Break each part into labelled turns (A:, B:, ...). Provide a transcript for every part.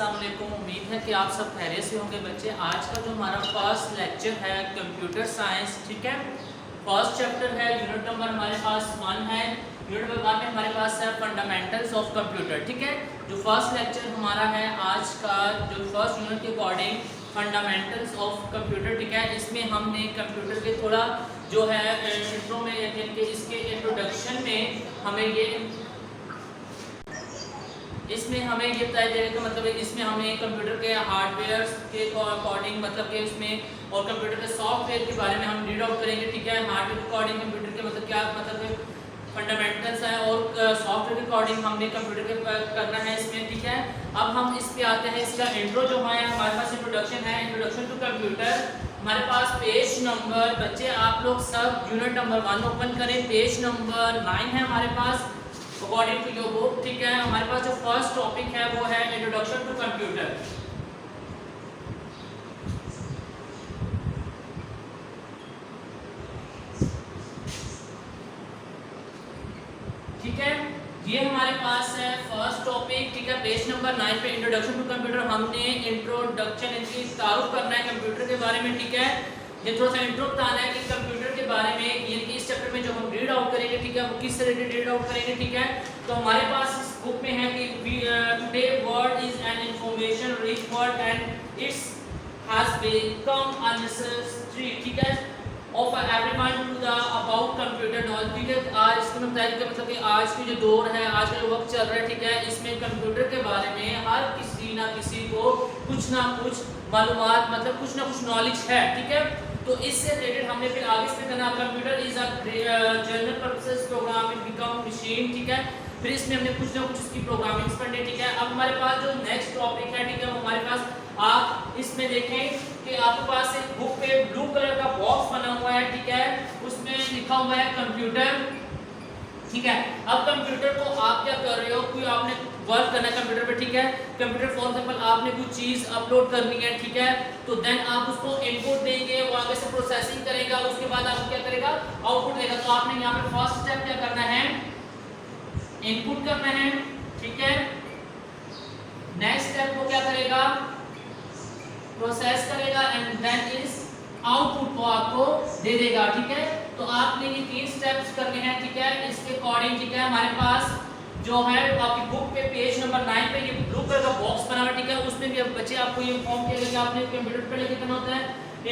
A: अस्सलाम वालेकुम। उम्मीद है कि आप सब खैरियत से होंगे बच्चे। आज का जो हमारा फर्स्ट लेक्चर है कंप्यूटर साइंस, ठीक है, फर्स्ट चैप्टर है, यूनिट नंबर हमारे पास 1 है। यूनिट नंबर 1 में हमारे पास है फंडामेंटल्स ऑफ कंप्यूटर, ठीक है। जो फर्स्ट लेक्चर हमारा है आज का, जो फर्स्ट यूनिट के अकॉर्डिंग फंडामेंटल्स ऑफ कंप्यूटर, ठीक है, इसमें हमने कंप्यूटर के थोड़ा जो है इंट्रो में यानी कि इसके इंट्रोडक्शन में हमें ये बताया जाएगा कि मतलब इसमें हमें कंप्यूटर के हार्डवेयर के अकॉर्डिंग मतलब कि इसमें और कंप्यूटर के सॉफ्टवेयर के बारे में हम रीड आउट करेंगे, ठीक है। हार्डवेयर के अकॉर्डिंग कंप्यूटर के मतलब क्या मतलब फंडामेंटल्स है और सॉफ्टवेयर के अकॉर्डिंग हमने कंप्यूटर के करना है इसमें, ठीक है। अब हम इस पे आते हैं। इसका इंट्रो जो है हमारे पास इंट्रोडक्शन है, इंट्रोडक्शन टू कंप्यूटर। हमारे पास पेज नंबर, बच्चे आप लोग सब यूनिट नंबर 1 ओपन करें, पेज नंबर 9 है हमारे पास अकॉर्डिंग टू योर बुक, ठीक है। हमारे पास जो फर्स्ट टॉपिक है वो है इंट्रोडक्शन टू कंप्यूटर, ठीक है। ये हमारे पास है फर्स्ट टॉपिक, ठीक है, पेज नंबर 9 पे इंट्रोडक्शन टू कंप्यूटर। हमने इंट्रोडक्शन इनकी तारुफ करना है कंप्यूटर के बारे में, ठीक है। ये थोड़ा सा इंट्रो बताना है कि कंप्यूटर के बारे में, यानी कि इस चैप्टर में जो हम रीड आउट करेंगे, ठीक है, वो किस तरह रीड आउट करेंगे, ठीक है। तो हमारे पास इस बुक में है कि today world is an information rich world and it's has become a necessity, ठीक है, of everyone to the about computer knowledge, ठीक है। आज इसमें बताया कि मतलब कि आज की जो दौर है, आज का जो वक्त चल रहा है, ठीक है, इसमें कंप्यूटर के बारे में हर किसी ना किसी को कुछ ना कुछ मालूमात मतलब कुछ ना कुछ नॉलेज है, ठीक है। तो इससे रिलेटेड हमने फिर आगे इसमें करना computer is a general purpose programming become machine, ठीक है। फिर इसमें हमने कुछ ना कुछ इसकी प्रोग्रामिंग पढ़नी, ठीक है। अब हमारे पास जो नेक्स्ट टॉपिक है, ठीक है, हमारे पास आप इसमें देखें कि आपके पास एक बुक पे ब्लू कलर का बॉक्स बना हुआ है, ठीक है, उसमें लिखा हुआ है कंप्यूटर, ठीक है। अब कंप्यूटर को आप क्या कर रहे हो, कोई आपने वर्क करना है कंप्यूटर पे, ठीक है। कंप्यूटर फॉर एग्जांपल आपने कोई चीज अपलोड करनी है, ठीक है, तो देन आप उसको इनपुट देंगे, वो आगे से प्रोसेसिंग करेगा, उसके बाद आपको क्या करेगा, आउटपुट देगा। तो आपने यहाँ पे फर्स्ट स्टेप क्या करना है, इनपुट करना है, ठीक है। नेक्स्ट स्टेप वो क्या करेगा, प्रोसेस करेगा एंड देन इज आउटपुट को आपको दे देगा, ठीक है। तो आपने ये 3 स्टेप्स करने हैं, ठीक है, इसके अकॉर्डिंग, ठीक है। हमारे पास जो है आपकी बुक पे पेज नंबर 9 पे ये ब्लू कलर का बॉक्स बना हुआ है, ठीक है, उसमें भी बच्चे आपको ये इन्फॉर्म किया गया कि आपने कंप्यूटर पे लेके करना होता है,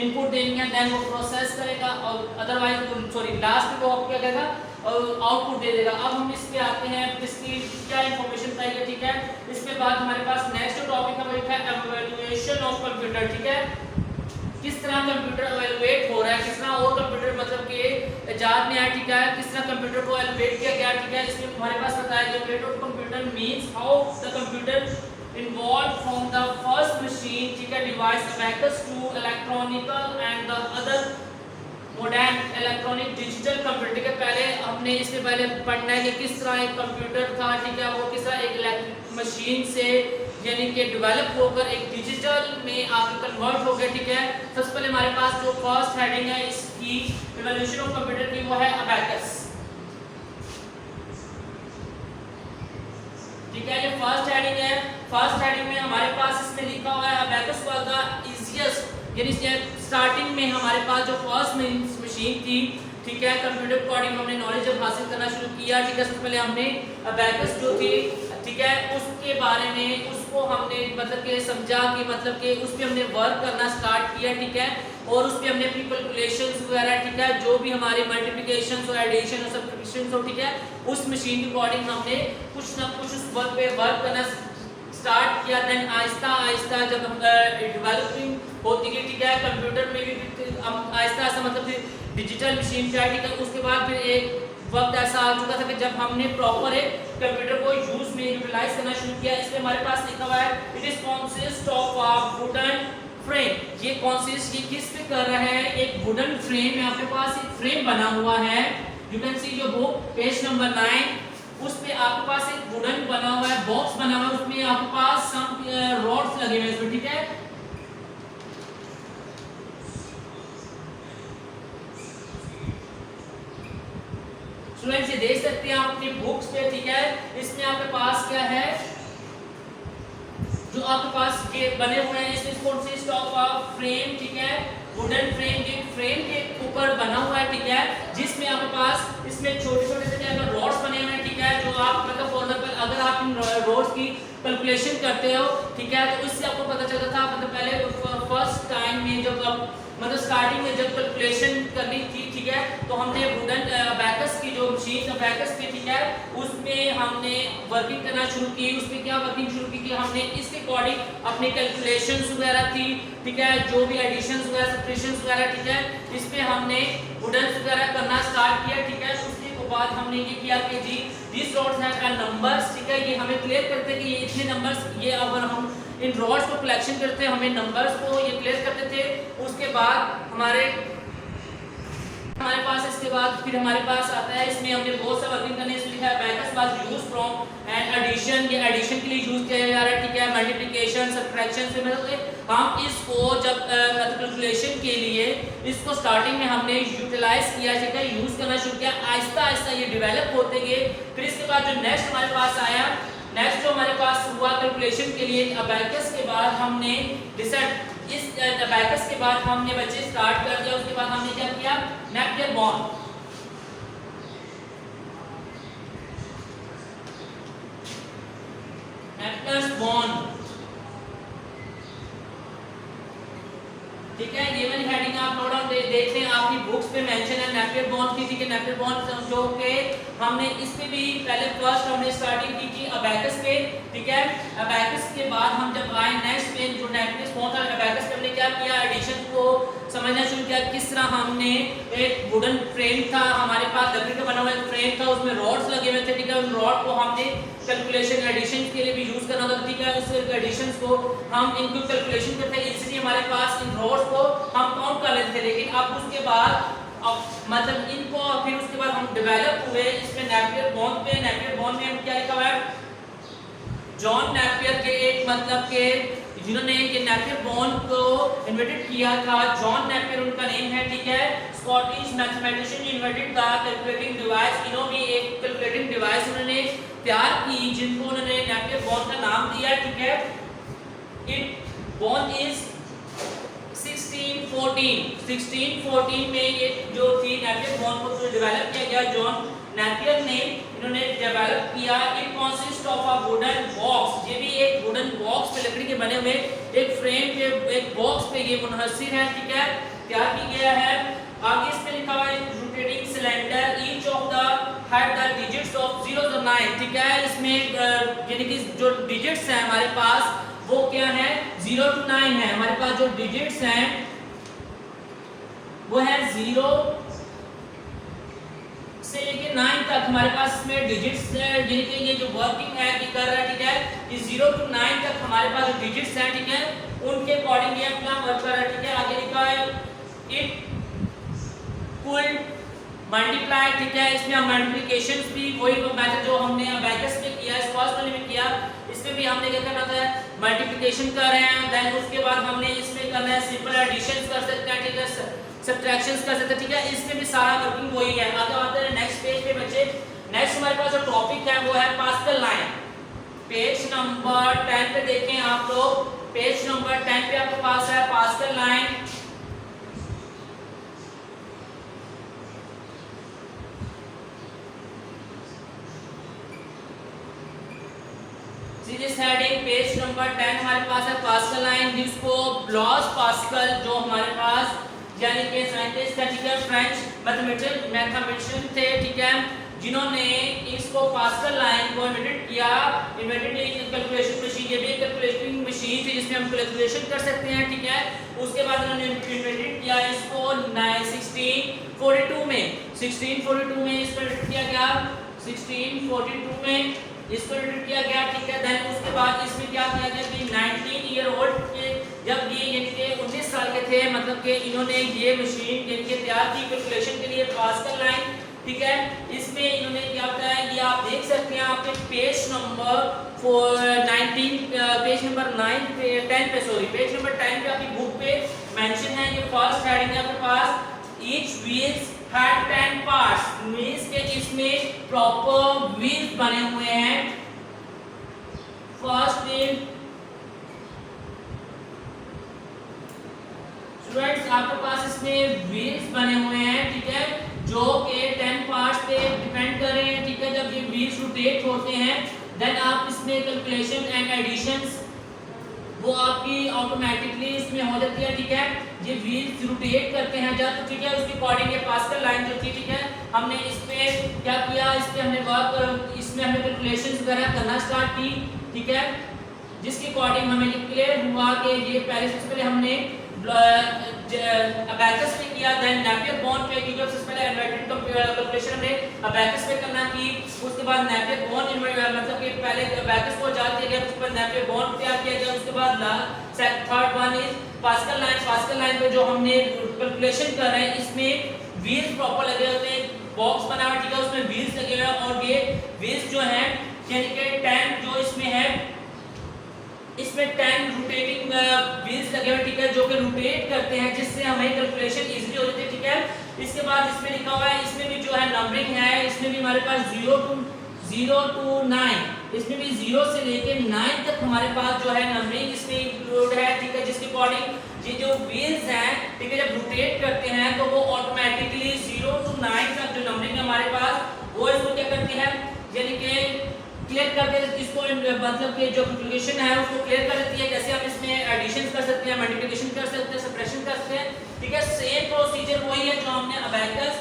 A: इनपुट देंगे देन वो प्रोसेस करेगा और अदरवाइज सॉरी लास्ट में वो आपको क्या करेगा और आउटपुट दे देगा। अब हम इस पे आते हैं, इसकी क्या इंफॉर्मेशन चाहिए, ठीक है। इसके बाद हमारे पास नेक्स्ट टॉपिक है वो है इवैल्यूएशन ऑफ कंप्यूटर, ठीक है। किस तरह कंप्यूटर इवैल्यूएट हो रहा है, किस तरह और कंप्यूटर मतलब के इजाद में आया, ठीक है, किस तरह कंप्यूटर को इवैल्यूएट किया गया, ठीक है। इसमें हमारे पास बताया गया evaluate of computer means how the computer evolve from the first machine, ठीक है, device abacus to electronical and the other modern electronic digital computer, ठीक है। पहले हमने इससे पहले पढ़ना है कि किस तरह एक कंप्यूटर था, ठीक है, वो किस तरह एक इलेक्ट्रिक मशीन से यानी कि डेवलप होकर एक डिजिटल में आगे कन्वर्ट हो गया, ठीक है। सबसे पहले हमारे पास जो फर्स्ट हेडिंग है इसकी इवोल्यूशन ऑफ कंप्यूटर की वो है अबैकस, ठीक है। ये फर्स्ट हेडिंग है। फर्स्ट हेडिंग में हमारे पास इसमें लिखा हुआ है अबैकस वाज द इजीएस्ट, यानी स्टार्टिंग में हमारे पास जो फर्स्ट मशीन थी, ठीक है, कंप्यूटर के अकॉर्डिंग हमने नॉलेज जब हासिल करना शुरू किया, ठीक है, सबसे पहले हमने अबैकस जो थी, ठीक है, उसके बारे में उसको हमने मतलब कि समझा कि मतलब कि उस पे हमने वर्क करना स्टार्ट किया, ठीक है, और उस पे हमने अपनी कैलकुलेशंस वगैरह, ठीक है, जो भी हमारी मल्टीप्लिकेशंस और एडिशन और सब्ट्रैक्शंस हो, ठीक है, उस मशीन के अकॉर्डिंग हमने कुछ ना कुछ उस वर्क पे वर्क करना स्टार्ट किया। देन आहिस्ता आहिस्ता जब हम डेवलपिंग होती गई, ठीक है, कंप्यूटर में भी हम आहिस्ता आहिस्ता मतलब डिजिटल मशीन पे, ठीक है, उसके बाद फिर एक वक्त ऐसा आ चुका था कि जब हमने प्रॉपर एक कंप्यूटर को यूज में यूटिलाइज करना शुरू किया। इसमें हमारे पास लिखा हुआ है it is consist of a wooden frame. ये कंसिस्ट ये किस पे कर रहा है, एक वुडन फ्रेम, यहाँ पे पास एक फ्रेम बना हुआ है, यू कैन सी जो बुक पेज नंबर 9, उस पे आपके पास एक वुडन बना हुआ है, बॉक्स बना हुआ है, उसमें आपके पास सम रॉड्स लगे हुए हैं इसमें, ठीक है। स्टूडेंट्स ये देख सकते हैं आप अपनी बुक्स पे, ठीक है, इसमें आपके पास क्या है, जो जो आपके पास के बने हुए हैं इसमें कंसिस्ट ऑफ अ फ्रेम, ठीक है, वुडन फ्रेम, ये फ्रेम के ऊपर बना हुआ है, ठीक है, जिसमें आपके पास इसमें छोटे-छोटे से क्या रॉड्स बने हुए हैं, ठीक है, जो आप मतलब फॉर एग्जांपल अगर आप इन रॉड्स की कैलकुलेशन करते हो, ठीक है, तो इससे आपको पता चलता था मतलब पहले फर्स्ट टाइम में जब आप मतलब स्टार्टिंग में जब कैलकुलेशन करनी थी, ठीक है, तो हमने वुडन अबैकस की जो मशीन अबैकस थी, ठीक है, उसमें हमने वर्किंग करना शुरू की। उसमें क्या वर्किंग शुरू की कि हमने इसके अकॉर्डिंग अपने कैलकुलेशंस वगैरह थी, ठीक है, जो भी एडिशंस वगैरह सब्ट्रैक्शंस वगैरह, ठीक है, इस पे हमने वुडन वगैरह करना स्टार्ट किया, ठीक है। उसके बाद हमने ये किया कि जी दिस रॉड्स हैव नंबर्स, ठीक है, ये हमें क्लियर करते कि ये इतने नंबर्स, ये अगर हम इन रॉड्स को कलेक्शन करते हैं हमें नंबर्स को ये क्लियर करते थे। उसके बाद हमारे पास इसके बाद फिर हमारे पास आता है, इसमें हमने बहुत सा वर्किंग करने इसमें लिखा है abacus was used from and addition, ये एडिशन के लिए यूज किया जा रहा है, ठीक है, मल्टीप्लिकेशन सब्ट्रैक्शन से मतलब हम इसको जब कैलकुलेशन के लिए इसको स्टार्टिंग में हमने यूटिलाइज किया, ठीक है, यूज करना शुरू किया, आहिस्ता आहिस्ता ये डेवलप होते गए। फिर इसके बाद जो नेक्स्ट हमारे पास आया, नेक्स्ट जो हमारे पास हुआ कैलकुलेशन के लिए अबैकस के बाद हमने डिसाइड इस अबैकस के बाद हमने बच्चे स्टार्ट कर दिया। उसके बाद हमने क्या किया, नेपियर बॉन्ड, नेपियर बॉन्ड, ठीक है, ये वाली हेडिंग आप नोट डाउन देखते हैं, आपकी बुक्स पे मेंशन है नेपियर बॉन्ड की, ठीक है, नेपियर बॉन्ड जो के हमने इस पे भी पहले फर्स्ट हमने स्टार्टिंग की थी अबैकस पे, ठीक है। अबैकस के बाद हम जब आए नेक्स्ट पे जो नेपियर बॉन्ड था अबैकस पे हमने क्या किया, एडिशन को समझना शुरू किया, किस तरह हमने एक वुडन फ्रेम था हमारे पास, लकड़ी का बना हुआ एक फ्रेम था, उसमें रॉड्स लगे हुए थे, ठीक है, उन रॉड को हमने कैलकुलेशन एडिशन के लिए भी यूज करना था, ठीक है, उस एडिशंस को हम इनको कैलकुलेशन करते हैं, इसलिए हमारे पास इन रॉड्स को हम काउंट कर लेते थे। लेकिन अब उसके बाद अब मतलब इनको फिर उसके बाद हम डेवलप हुए इसमें नेपियर बॉन्ड पे, नेपियर बॉन्ड में हम क्या लिखा हुआ है, जॉन नेपियर के एक मतलब के जिन्होंने ये नेपियर बॉन्ड को इन्वेंटेड किया था, जॉन नेपियर उनका नेम है, ठीक है, Scottish mathematician invented the calculating device, इन्होंने भी एक कैलकुलेटिंग डिवाइस उन्होंने तैयार की जिनको उन्होंने नेपियर बॉन्ड का नाम दिया, ठीक है। इट बॉन्ड इज 1614 में ये जो थी नेपियर बॉन्ड को जो डेवलप किया गया जॉन नेपियर ने इन्होंने डेवलप किया। It consist of a wooden box, ये भी एक वुडन बॉक्स पे लकड़ी के बने हुए एक फ्रेम के एक बॉक्स पे ये मुनहसिर है, ठीक है, तैयार की गया है। आगे इस पे लिखा हुआ है rotating cylinder, each of the had the digits of 0 to 9, ठीक है, इसमें यानी कि जो डिजिट्स हैं हमारे पास वो क्या है 0 to 9 है, हमारे पास जो डिजिट्स हैं वो है 0 से लेके 9 तक हमारे पास इसमें डिजिट्स है, यानी कि ये जो वर्किंग है ये कर रहा है, ठीक है, ये 0 to 9 तक हमारे पास जो डिजिट्स हैं, ठीक है, उनके अकॉर्डिंग ये अपना वर्क कर रहा है, ठीक है। आगे लिखा है इट कुल मल्टीप्लाई, ठीक है, इसमें हम मल्टीप्लिकेशंस भी वही मेथड जो हमने अबैकस में किया, इस फर्स्ट वाले में किया, इसमें भी हमने क्या करना था मल्टीप्लिकेशन कर रहे हैं, देन उसके बाद हमने इसमें करना है सिंपल एडिशंस कर सकते हैं, ठीक है, सब्ट्रैक्शंस कर सकते हैं, ठीक है, इसमें भी सारा वर्किंग वही है। आगे आते हैं नेक्स्ट पेज पे बच्चे, नेक्स्ट हमारे पास जो टॉपिक है वो है पास्कल लाइन। पेज नंबर 10 पे देखें आप लोग, पेज नंबर 10 पे आपके पास है pascal line. This heading page number 10 हमारे पास है पास्कल लाइन, जिसको ब्लास पास्कल जो हमारे पास यानी कि साइंटिस्ट है, ठीक है, फ्रेंच मैथमेटिशियन थे, ठीक है, जिन्होंने इसको पास्कल लाइन को इन्वेंटेड किया। इन्वेंटेड कैलकुलेशन मशीन, ये भी एक कैलकुलेटिंग मशीन थी जिसमें हम कैलकुलेशन कर सकते हैं, ठीक है। उसके बाद उन्होंने इन्वेंटेड किया इसको 1642 में, 1642 में इसको इन्वेंट किया गया, 1642 में इसको इन्वेंट किया गया, ठीक है। देन उसके बाद इसमें क्या किया गया कि 19 ईयर ओल्ड के जब ये यानी कि 19 साल के थे, मतलब कि इन्होंने ये मशीन यानी कि तैयार की कैलकुलेशन के लिए पास्कल लाइन, ठीक है। इसमें इन्होंने क्या बताया ये आप देख सकते हैं आपके पेज नंबर 19 पेज नंबर 9 पे 10 पे सॉरी पेज नंबर 10 पे आपकी बुक पे मेंशन है। ये फर्स्ट हेडिंग है आपके पास each wheels had 10 parts, means के इसमें प्रॉपर व्हील्स बने हुए हैं। फर्स्ट आपके पास इसमें व्हील्स बने हुए हैं, ठीक है, जो कि 10 पार्ट्स पे डिपेंड कर रहे हैं, ठीक है। जब ये व्हील्स रोटेट होते हैं देन आप इसमें कैलकुलेशन एंड एडिशंस वो आपकी ऑटोमेटिकली इसमें हो जाती है, ठीक है। ये व्हील्स रोटेट करते हैं जब, ठीक है, उसके अकॉर्डिंग ये पास्कल लाइन जो थी, ठीक है, हमने इस पे क्या किया, इस पे हमने वर्क, इसमें हमने कैलकुलेशंस वगैरह करना स्टार्ट की, ठीक है, जिसके अकॉर्डिंग हमें ये क्लियर हुआ कि ये पहले सबसे पहले हमने अबैकस पे किया, देन नेपियर बॉन्ड पे, क्योंकि सबसे पहले इन्वर्टेड कैलकुलेशन हमने अबैकस पे करना की, उसके बाद नेपियर बॉन्ड मतलब कि पहले अबैकस को जाल किया गया, उसके बाद नेपियर बॉन्ड तैयार किया गया, उसके बाद third one is pascal line. Pascal line पे जो हमने कैलकुलेशन कर रहे हैं इसमें व्हील्स प्रॉपर लगे होते हैं, बॉक्स बना हुआ, ठीक है, उसमें व्हील्स लगे हुए हैं और ये व्हील्स जो हैं यानी कि 10 जो इसमें है, इसमें 10 रोटेटिंग व्हील्स लगे हुए, ठीक है, जो कि रोटेट करते हैं जिससे हमें कैलकुलेशन इजीली हो जाती है, ठीक है। इसके बाद इसमें लिखा हुआ है, इसमें भी जो है नंबरिंग है, इसमें भी हमारे पास 0 to 9, इसमें भी 0 से लेके 9 तक हमारे पास जो है नंबरिंग इसमें इंक्लूड है, ठीक है, जिसके अकॉर्डिंग ये जो व्हील्स हैं, ठीक है, जब रोटेट करते हैं तो वो ऑटोमेटिकली 0 to 9 तक जो नंबरिंग है हमारे पास वो इसको क्या करती है, यानी कि क्लियर कर देती है, इसको मतलब कि जो कैलकुलेशन है उसको क्लियर कर देती है। जैसे हम इसमें एडिशन कर सकते हैं, मल्टीप्लिकेशन कर सकते हैं, सब्ट्रैक्शन कर सकते हैं, ठीक है। सेम प्रोसीजर वही है जो हमने अबैकस,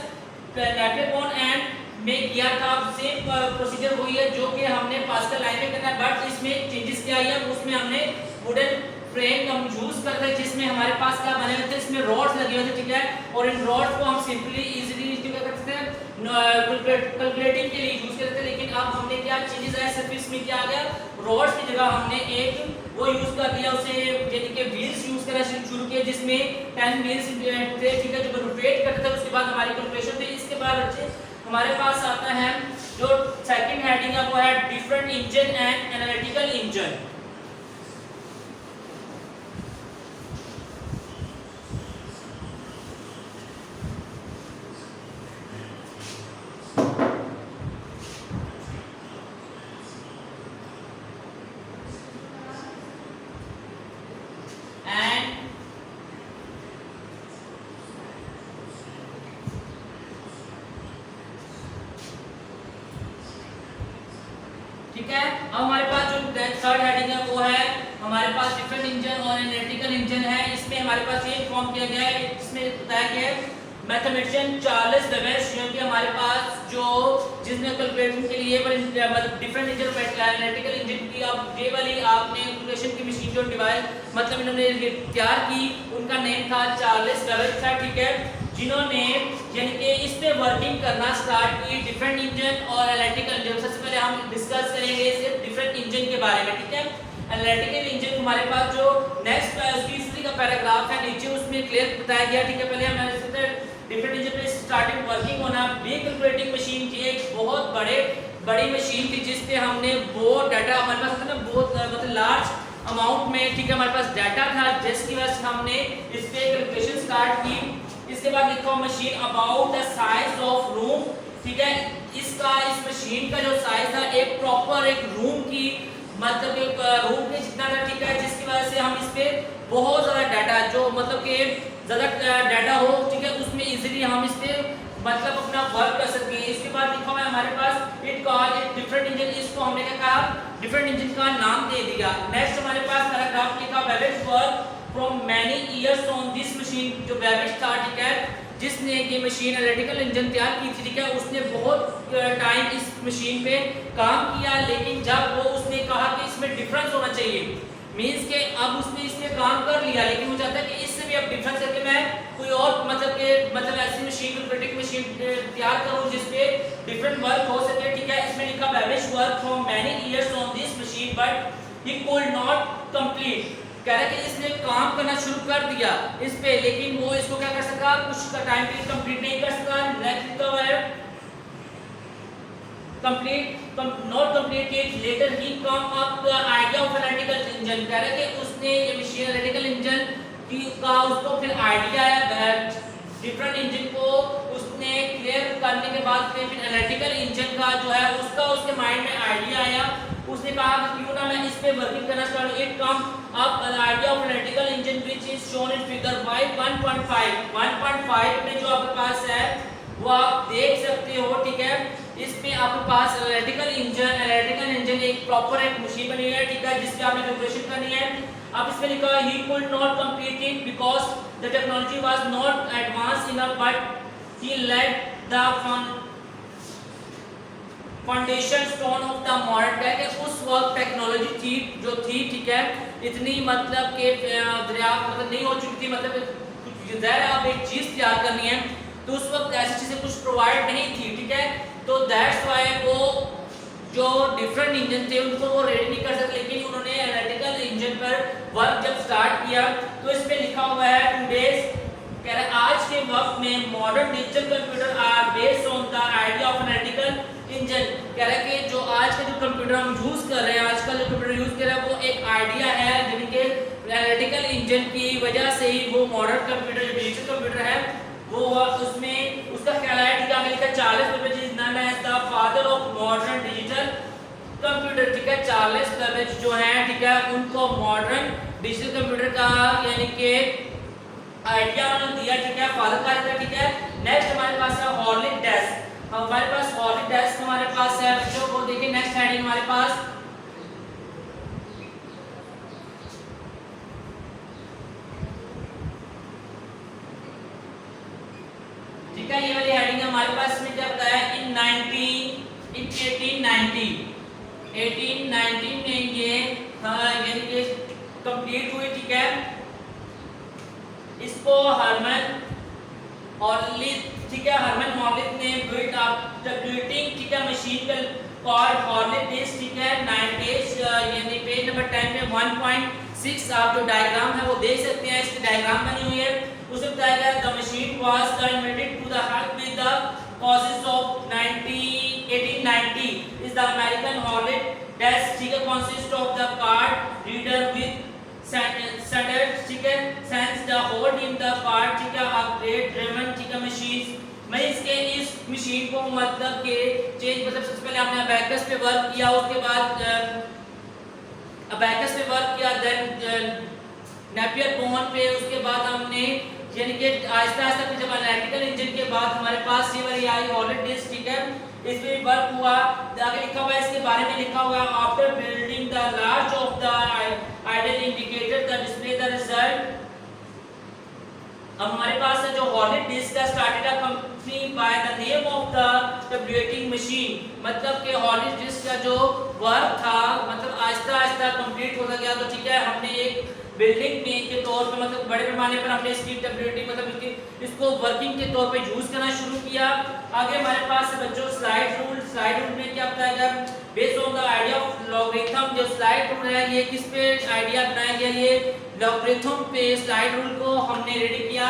A: नेपियर बॉन्ड एंड में किया था, सेम प्रोसीजर वही है जो कि हमने पास्कल लाइन में करना है, बट इसमें चेंजेस क्या है, उसमें हमने वुडन फ्रेम हम यूज कर रहे हैं जिसमें हमारे पास क्या बने हुए थे, इसमें रॉड्स लगे हुए थे, ठीक है, और इन रॉड्स को हम सिंपली इजीली क्या कर सकते हैं कैलकुलेटिंग के लिए यूज करते थे। लेकिन अब हमने क्या चेंजेस आया, सिर्फ इसमें क्या आ गया, रॉड्स की जगह हमने एक वो यूज कर दिया, उसे यानी कि व्हील्स यूज करना शुरू किए जिसमें 10 व्हील्स थे, ठीक है, जो रोटेट करते थे, उसके बाद हमारी कैलकुलेशन थी। इसके बाद बच्चे हमारे पास आता है जो सेकंड हेडिंग है वो है different engine and analytical engine. ठीक है, अब हमारे पास जो थर्ड हेडिंग है वो है हमारे पास डिफरेंट इंजन और एनालिटिकल इंजन है। इसमें हमारे पास ये फॉर्म किया गया है, इसमें बताया गया है मैथमेटिशियन चार्ल्स बेबेज जो कि हमारे पास जो जिसने कैलकुलेशन के लिए मतलब डिफरेंट इंजन एनालिटिकल इंजन की अब ये वाली आपने कैलकुलेशन की मशीन जो डिवाइस मतलब इन्होंने तैयार की, उनका नेम था चार्ल्स बेबेज था, ठीक है, जिन्होंने यानी कि इस पे वर्किंग करना स्टार्ट की डिफरेंट इंजन और एनालिटिकल इंजन। सबसे पहले हम डिस्कस करेंगे सिर्फ डिफरेंट इंजन के बारे में, ठीक है। एनालिटिकल इंजन हमारे पास जो नेक्स्ट उसकी हिस्ट्री का पैराग्राफ है नीचे उसमें क्लियर बताया गया, ठीक है। पहले हम डिफरेंट इंजन पे स्टार्टिंग वर्किंग होना, बिग कैलकुलेटिंग मशीन थी, एक बहुत बड़ी मशीन थी जिस पे हमने वो डाटा हमारे पास था ना बहुत मतलब लार्ज अमाउंट में, ठीक है, हमारे पास डाटा था जिसकी वजह से हमने इस पे कैलकुलेशन स्टार्ट की। इसके बाद लिखा हुआ machine about the size of room, ठीक है, इसका इस मशीन का जो साइज था एक प्रॉपर एक रूम की मतलब एक रूम के जितना था, ठीक है, जिसकी वजह से हम इस पे बहुत ज़्यादा डाटा जो मतलब कि ज़्यादा डाटा हो, ठीक है, उसमें इजीली हम इस पे मतलब अपना वर्क कर सकते हैं। इसके बाद लिखा हुआ है हमारे पास it call it different engine, इसको हमने क्या कहा डिफरेंट इंजन का नाम दे दिया। नेक्स्ट हमारे पास पैराग्राफ लिखा Babbage work from many years on this machine, जो बेबेज था, ठीक है, जिसने ये मशीन एनालिटिकल इंजन तैयार की थी, ठीक है, उसने बहुत टाइम इस मशीन पे काम किया, लेकिन जब वो उसने कहा कि इसमें डिफरेंस होना चाहिए, मींस के अब उसने इसमें काम कर लिया लेकिन वो चाहता है कि इससे भी अब डिफरेंस करके मैं कोई और मतलब ऐसी मशीन कैलकुलेटिंग मशीन तैयार करूं जिस पे डिफरेंट वर्क हो सके, ठीक है। इसमें लिखा Babbage work from many years on this machine but he could not complete, कह रहा है कि इसने काम करना शुरू कर दिया इस पे लेकिन वो इसको क्या कर सका, कुछ टाइम के लिए कंप्लीट नहीं कर सका। नेक्स्ट लिखा हुआ है not completed later he come up the idea of analytical engine, कह रहा है कि उसने ये मशीन एनालिटिकल इंजन का उसको फिर आइडिया आया डिफरेंट इंजन को उसने क्लियर करने के बाद फिर एनालिटिकल इंजन का जो है उसका उसके माइंड में आइडिया आया, उसने कहा कि क्यों ना मैं इस पे वर्किंग करना start. It come up an idea of electrical engine which is shown in figure 1.5 में जो आपके पास है वो आप देख सकते हो, ठीक है। इसमें आपके पास इलेक्ट्रिकल इंजन एक प्रॉपर एक मशीन बनी हुई है, ठीक है, जिसपे आपने कैलकुलेशन करनी है। अब इसमें लिखा है he could not complete it because the technology was not advance enough but he led the foundation stone of the modern tech. उस वक्त टेक्नोलॉजी थी जो थी, ठीक है, इतनी मतलब के दरियाफ्त मतलब नहीं हो चुकी थी, मतलब ज़ाहिर आप एक चीज़ तैयार करनी है तो उस वक्त ऐसी चीज़ें कुछ प्रोवाइड नहीं थी, ठीक है। तो दैट्स वाई वो जो डिफरेंट इंजन थे उनको वो रेडी नहीं कर सकते, लेकिन उन्होंने इलेक्ट्रिकल इंजन पर वर्क जब स्टार्ट किया तो इसमें लिखा हुआ है टुडेज, कह रहा है आज के वक्त में modern digital computer are based on the idea of electrical engine. कह रहा है कि जो आज का जो कंप्यूटर हम यूज़ कर रहे हैं, आजकल जो कंप्यूटर यूज़ कर रहे हैं वो एक आइडिया है जिनके इलेक्ट्रिकल इंजन की वजह से ही वो मॉडर्न कंप्यूटर जो डिजिटल कंप्यूटर है वो उसमें उसका ख्याल है, ठीक है। आगे लिखा Charles Babbage is known as the father of modern digital computer, ठीक है। चार्ल्स बेबेज जो है, ठीक है, उनको मॉडर्न डिजिटल कंप्यूटर का यानी कि आइडिया उन्होंने दिया, ठीक है, फादर का दिया, ठीक है। नेक्स्ट हमारे पास है हॉर्लिक डेस्क। हमारे पास हॉर्लिक डेस्क हमारे पास है बच्चों को देखिए नेक्स्ट हेडिंग हमारे पास, ठीक है, ये वाली हेडिंग हमारे पास में क्या बताया इन 1890 में ये यानी कि कंप्लीट हुई, ठीक है। इसको हरमन हॉर्लिक, ठीक है, हरमन हॉर्लिक ने बिल्ड अप टैबुलेटिंग, ठीक है, मशीन कॉल्ड हॉर्लिक डिस्क, ठीक है। 90 यानी पेज नंबर 10 में 1.6 आप जो डायग्राम है वो देख सकते हैं, इसकी डायग्राम बनी हुई है। उसमें बताया गया the machine was invented to the help with the causes of 1890 is the American Hollerith desk, ठीक है, consist of the card reader with standard, ठीक है, sense the hold in the card, ठीक है, अपग्रेड ड्रिवन, ठीक है, machine. मैं इसके इस मशीन को मतलब के चेंज मतलब सबसे पहले हमने अबैकस पे वर्क किया, उसके बाद अबैकस पे वर्क किया, देन नेपियर बोन पे, उसके बाद हमने यानी कि आहिस्ता आहिस्ता फिर जब इलेक्ट्रिकल इंजन के बाद हमारे पास ये वाली आई हॉर्लिक डिस्क, ठीक है, इस पे वर्क हुआ। आगे लिखा हुआ है इसके बारे में लिखा हुआ है after building the large of the ideal indicator the display the result. अब हमारे पास है जो हॉर्लिक डिस्क का started a company by the name of the tabulating machine, मतलब कि हॉर्लिक डिस्क का जो वर्क था मतलब आहिस्ता आहिस्ता कंप्लीट होता गया। तो ठीक है, हमने एक बिल्डिंग में के तौर पे मतलब बड़े पैमाने पर हमने इसकी टैबुलेटिंग मतलब इसको वर्किंग के तौर पे यूज करना शुरू किया। आगे हमारे पास बच्चों स्लाइड रूल में क्या बताया गया based on the idea of logarithm. जो स्लाइड रूल है ये किस पे आइडिया बनाया गया, ये लॉगरिथम पे स्लाइड रूल को हमने रेडी किया,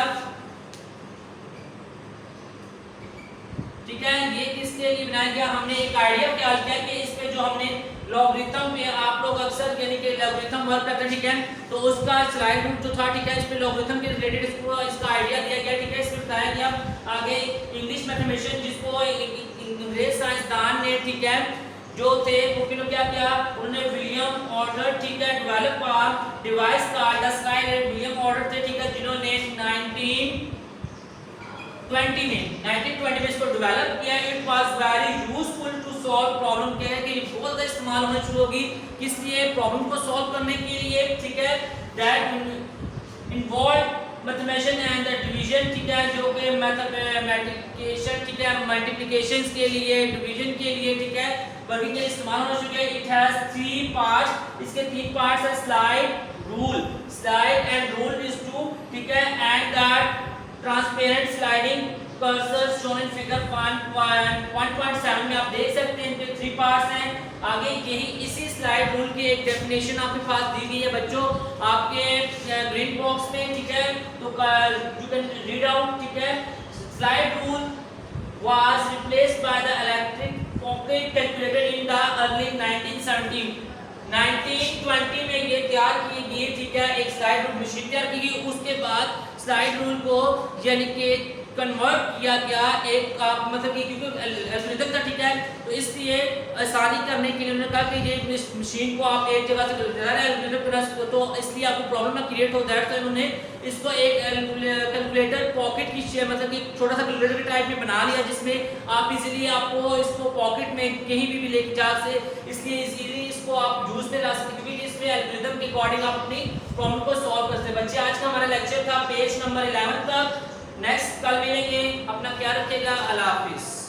A: ठीक है। ये किसके लिए बनाया गया, हमने एक आइडिया ख्याल किया कि इस पे जो हमने लॉगरिथम में आप लोग अक्सर यानी कि लॉगरिथम वर्क करते हैं, ठीक है, तो उसका स्लाइड रूल जो था, ठीक है, इस पे लॉगरिथम के रिलेटेड इसका आइडिया दिया गया, ठीक है। इसमें बताया गया आगे इंग्लिश मैथमेटिशियन जिसको अंग्रेज साइंसदान ने, ठीक है, जो थे वो क्या किया उन्होंने विलियम ऑर्डर, ठीक है, डेवलप डिवाइस का द स्लाइड विलियम ऑर्डर थे, ठीक है, जिन्होंने 1920 में इसको डेवलप किया। It was very useful to solve problem के है कि बहुत ज़्यादा इस्तेमाल होना शुरू होगी किस लिए प्रॉब्लम को सॉल्व करने के लिए, ठीक है, that involve mathematician and the division, ठीक है, जो कि मैथमेटिकेशन, ठीक है, मल्टीप्लिकेशंस के लिए डिवीजन के लिए, ठीक है, वर्किंग के इस्तेमाल होना शुरू किया। इट हैज 3 पार्ट्स, इसके 3 पार्ट्स है slide and rule is two, ठीक है, and that transparent sliding cursor shown in figure 1.7 में आप देख सकते हैं इनके 3 पार्ट्स हैं। आगे यही इसी स्लाइड रूल की एक डेफिनेशन आपके पास दी गई है बच्चों आपके ग्रीन बॉक्स में, ठीक है, तो यू कैन रीड आउट, ठीक है। Slide rule was replaced by the electric pocket calculator in the early 1920 में ये तैयार की गई, ठीक है, एक स्लाइड रूल मशीन तैयार की गई। उसके बाद स्लाइड रूल को यानी कि कन्वर्ट किया गया एक मतलब कि क्योंकि एल्गोरिथम था, ठीक है, तो इसलिए आसानी करने के लिए उन्होंने कहा कि ये मशीन को आप एक जगह से एल्गोरिथम तो इसलिए आपको प्रॉब्लम ना क्रिएट हो दैट, तो इन्होंने इसको एक कैलकुलेटर पॉकेट की मतलब कि छोटा सा कैलकुलेटर टाइप में बना लिया, जिसमें आप इजीली आपको इसको पॉकेट में कहीं भी लेके जा से, इसलिए इजीली इसको आप यूज में ला सकते, क्योंकि इसमें एल्गोरिथम के अकॉर्डिंग आप अपनी प्रॉब्लम को सॉल्व करते हैं। बच्चे आज का हमारा लेक्चर था पेज नंबर 11 तक। नेक्स्ट कल मिलेंगे, अपना ख्याल रखिएगा, अल्लाह हाफिज।